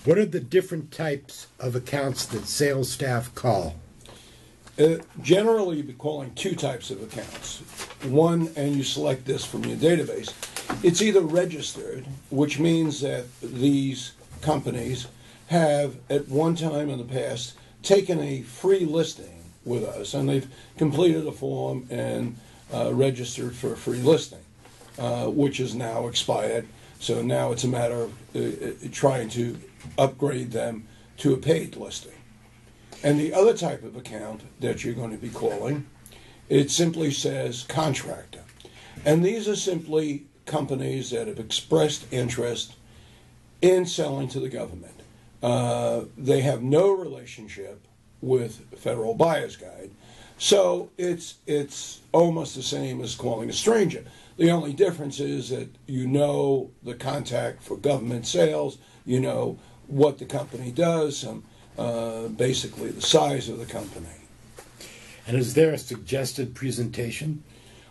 What are the different types of accounts that sales staff call? Generally, you'd be calling two types of accounts. One, and you select this from your database, it's either registered, which means that these companies have, at one time in the past, taken a free listing with us, and they've completed a form and registered for a free listing, which is now expired. So now it's a matter of trying to upgrade them to a paid listing. And the other type of account that you're going to be calling, it simply says contractor. And these are simply companies that have expressed interest in selling to the government. They have no relationship with Federal Buyer's Guide. So it's almost the same as calling a stranger. The only difference is that you know the contact for government sales, you know what the company does, basically the size of the company. And is there a suggested presentation?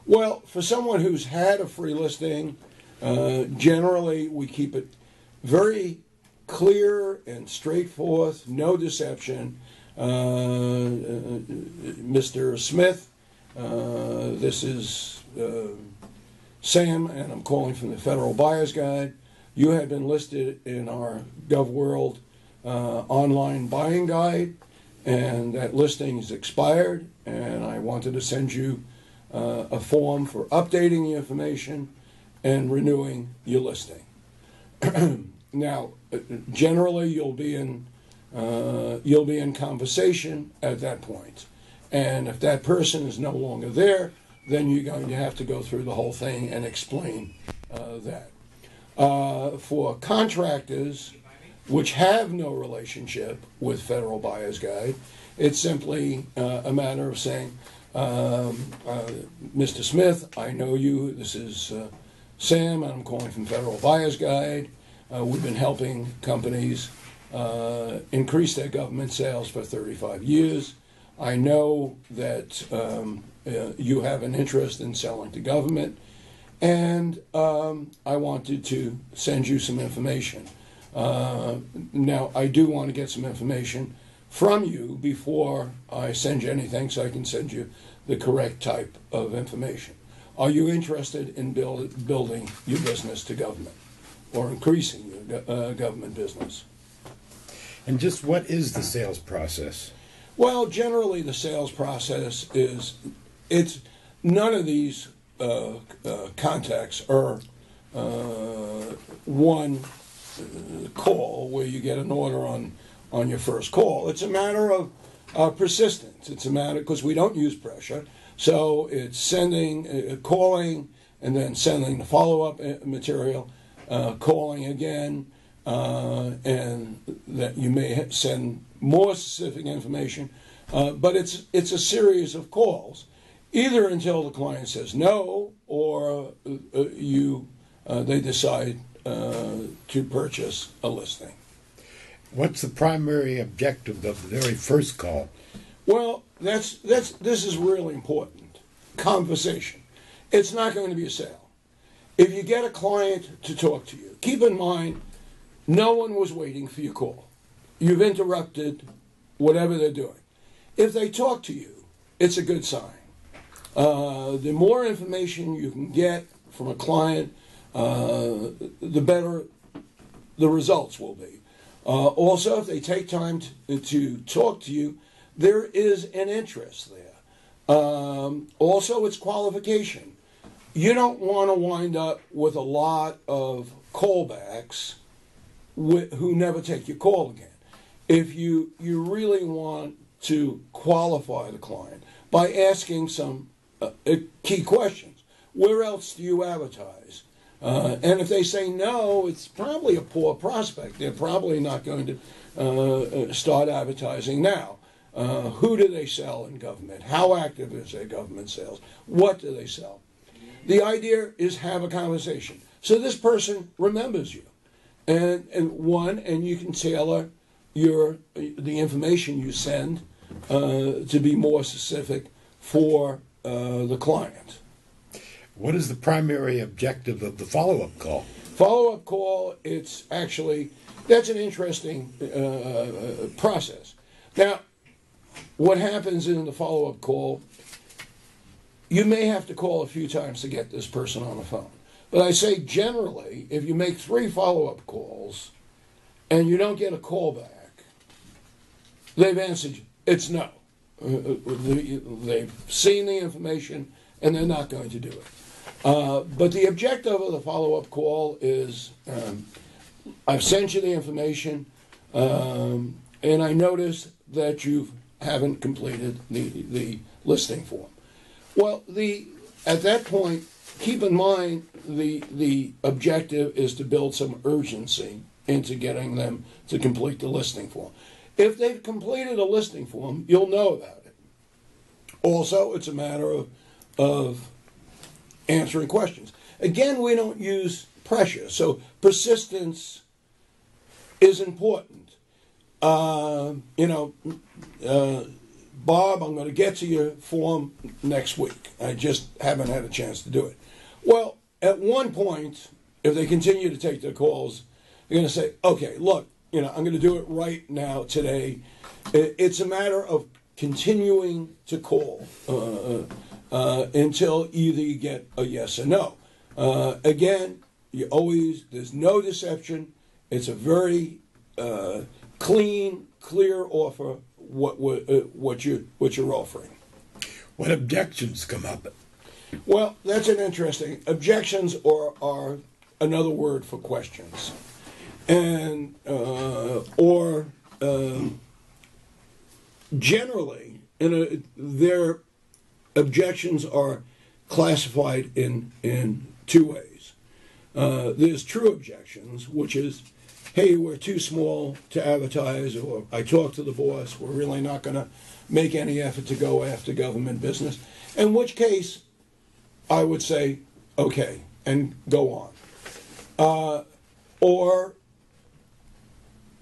Well, for someone who's had a free listing, generally we keep it very clear and straightforward, no deception. Mr. Smith, this is Sam, and I'm calling from the Federal Buyer's Guide. You have been listed in our GovWorld online buying guide, and that listing is expired, and I wanted to send you a form for updating the information and renewing your listing. Now, generally, you'll be in conversation at that point, and if that person is no longer there, then you're going to have to go through the whole thing and explain that. For contractors which have no relationship with Federal Buyer's Guide, it's simply a matter of saying, Mr. Smith, I know you. This is Sam, and I'm calling from Federal Buyer's Guide. We've been helping companies increase their government sales for 35 years. I know that you have an interest in selling to government, and I wanted to send you some information. Now, I do want to get some information from you before I send you anything, so I can send you the correct type of information. Are you interested in building your business to government or increasing your government business? And just what is the sales process? Well, generally the sales process is, none of these contacts are one call where you get an order on your first call. It's a matter of persistence. It's a matter, because we don't use pressure, so it's sending, calling, and then sending the follow-up material, calling again, and that you may send more specific information, but it's a series of calls, either until the client says no, or they decide to purchase a listing. What's the primary objective of the very first call? Well, this is really important. Conversation. It's not going to be a sale. If you get a client to talk to you, keep in mind, no one was waiting for your call. You've interrupted whatever they're doing. If they talk to you, it's a good sign. The more information you can get from a client, the better the results will be. Also, if they take time to talk to you, there is an interest there. Also, it's qualification. You don't want to wind up with a lot of callbacks who never take your call again. If you really want to qualify the client by asking some key questions. Where else do you advertise? And if they say no, it's probably a poor prospect. They're probably not going to start advertising now. Who do they sell in government? How active is their government sales? What do they sell? The idea is have a conversation. So this person remembers you. And you can tailor the information you send to be more specific for the client. What is the primary objective of the follow-up call? Follow-up call, it's actually, that's an interesting process. Now, what happens in the follow-up call, you may have to call a few times to get this person on the phone. But I say generally, if you make 3 follow-up calls and you don't get a call back, they've answered you. It's no. They've seen the information and they're not going to do it. But the objective of the follow-up call is, I've sent you the information, and I noticed that you haven't completed the listing form. Well, at that point, keep in mind the objective is to build some urgency into getting them to complete the listing form. If they've completed a listing form, you'll know about it. Also, it's a matter of answering questions. Again, we don't use pressure, so persistence is important. Bob, I'm going to get to your form next week. I just haven't had a chance to do it. Well, at one point, if they continue to take their calls, they're going to say, okay, look, I'm going to do it right now, today. It's a matter of continuing to call until either you get a yes or no. Again, there's no deception. It's a very clean, clear offer, what you're offering. What objections come up? Well, that's an interesting. Objections are another word for questions, and generally, their objections are classified in 2 ways. There's true objections, which is, hey, we're too small to advertise, or I talked to the boss, we're really not going to make any effort to go after government business, in which case I would say, okay, and go on. Or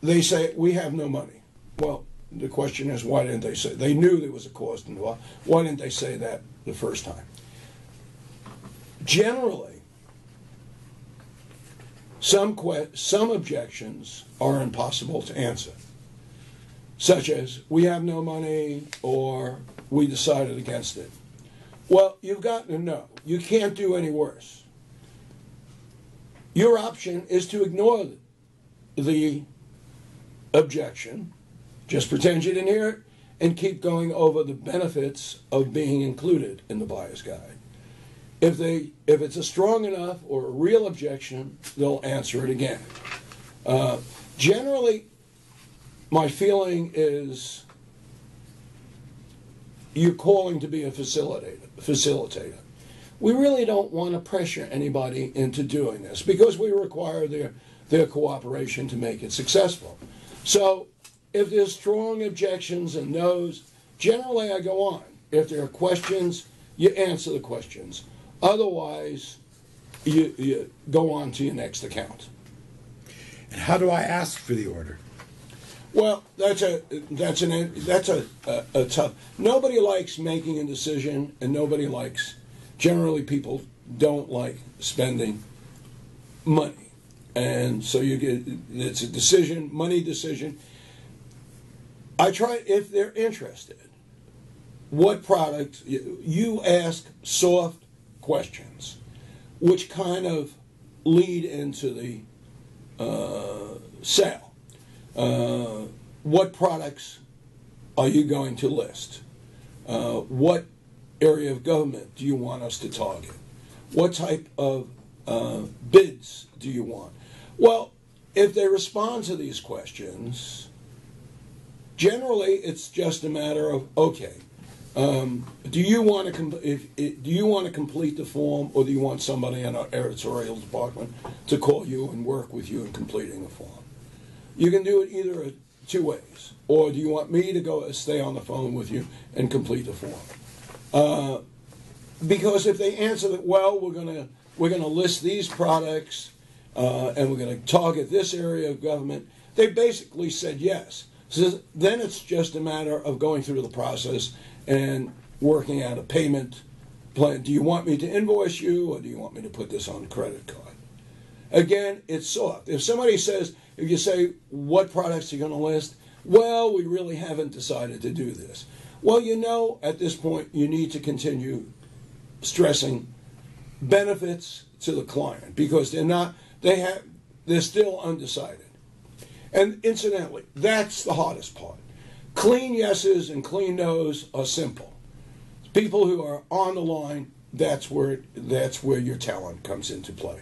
they say, we have no money. Well, the question is, why didn't they say? They knew there was a cost involved. Why didn't they say that the first time? Generally, some objections are impossible to answer, such as, we have no money, or we decided against it. Well, you've got to know, you can't do any worse. Your option is to ignore the objection, just pretend you didn't hear it, and keep going over the benefits of being included in the buyer's guide. If it's a strong enough or a real objection, they'll answer it again. Generally, my feeling is you're calling to be a facilitator. We really don't want to pressure anybody into doing this because we require their cooperation to make it successful. So if there's strong objections and no's, generally I go on. If there are questions, you answer the questions. Otherwise, you go on to your next account. And how do I ask for the order? Well, that's a tough. Nobody likes making a decision, and generally people don't like spending money, and so it's a decision, money decision. I try, if they're interested, what product, you ask soft questions, which kind of lead into the sale. What products are you going to list? What area of government do you want us to target? What type of bids do you want? Well, if they respond to these questions, generally it's just a matter of, okay, do you want to complete the form, or do you want somebody in our editorial department to call you and work with you in completing the form? You can do it either 2 ways. Or do you want me to stay on the phone with you and complete the form? Because if they answer that, well, we're gonna list these products and we're going to target this area of government, they basically said yes. So then it's just a matter of going through the process and working out a payment plan. Do you want me to invoice you, or do you want me to put this on a credit card? Again, it's soft. If you say, what products are you going to list? Well, we really haven't decided to do this. Well, at this point, you need to continue stressing benefits to the client because they're still undecided. And incidentally, that's the hardest part. Clean yeses and clean nos are simple. People who are on the line, that's where your talent comes into play.